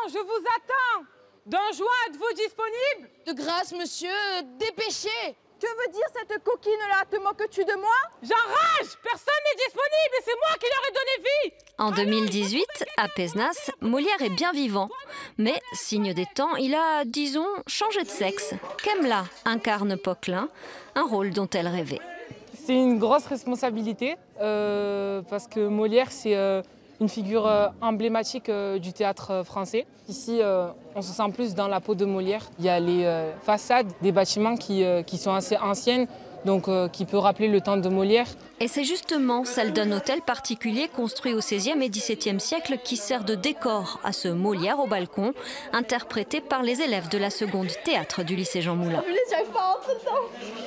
je vous attends. Don Juan, êtes-vous disponible? De grâce, monsieur, dépêchez. Que veut dire cette coquine-là? Te moques-tu de moi? J'enrage. Personne n'est disponible et c'est moi qui leur ai donné vie. En 2018, à Pézenas, Molière est bien vivant. Mais, signe des temps, il a, disons, changé de sexe. Kemla incarne Poquelin, un rôle dont elle rêvait. C'est une grosse responsabilité parce que Molière, c'est une figure emblématique du théâtre français. Ici, on se sent plus dans la peau de Molière. Il y a les façades des bâtiments qui sont assez anciennes, donc qui peut rappeler le temps de Molière. Et c'est justement celle d'un hôtel particulier construit au XVIe et XVIIe siècle qui sert de décor à ce Molière au balcon, interprété par les élèves de la seconde théâtre du lycée Jean Moulin.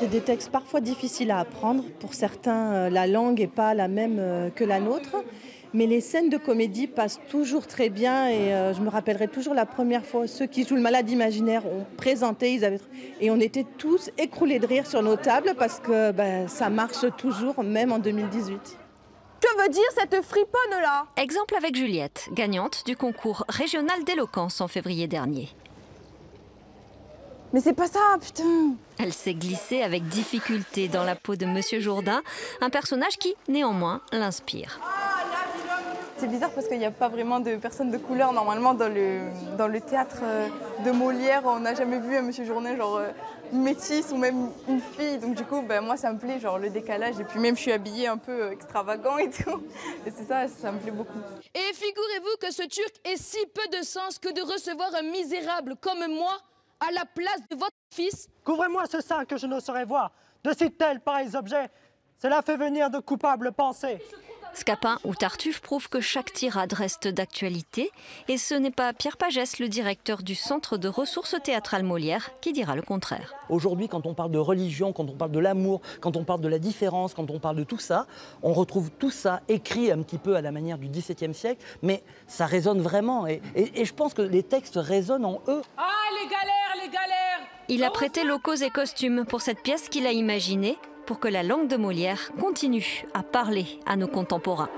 C'est des textes parfois difficiles à apprendre. Pour certains, la langue n'est pas la même que la nôtre. Mais les scènes de comédie passent toujours très bien et je me rappellerai toujours la première fois, ceux qui jouent le malade imaginaire ont présenté, et on était tous écroulés de rire sur nos tables parce que ça marche toujours, même en 2018. Que veut dire cette friponne-là? Exemple avec Juliette, gagnante du concours régional d'éloquence en février dernier. Mais c'est pas ça, putain! Elle s'est glissée avec difficulté dans la peau de Monsieur Jourdain, un personnage qui, néanmoins, l'inspire. C'est bizarre parce qu'il n'y a pas vraiment de personnes de couleur normalement dans le théâtre de Molière. On n'a jamais vu un monsieur Jourdain genre métisse ou même une fille. Donc du coup, moi ça me plaît, genre le décalage. Et puis même je suis habillée un peu extravagant et tout. Et c'est ça, ça me plaît beaucoup. Et figurez-vous que ce Turc ait si peu de sens que de recevoir un misérable comme moi à la place de votre fils. Couvrez-moi ce sein que je ne saurais voir. De si tels pareils objets, cela fait venir de coupables pensées. Scapin ou Tartuffe prouvent que chaque tirade reste d'actualité. Et ce n'est pas Pierre Pagès, le directeur du Centre de ressources théâtrales Molière, qui dira le contraire. Aujourd'hui, quand on parle de religion, quand on parle de l'amour, quand on parle de la différence, quand on parle de tout ça, on retrouve tout ça écrit un petit peu à la manière du XVIIe siècle, mais ça résonne vraiment. Et je pense que les textes résonnent en eux. Ah, les galères, les galères! Il a prêté locaux et costumes pour cette pièce qu'il a imaginée, pour que la langue de Molière continue à parler à nos contemporains.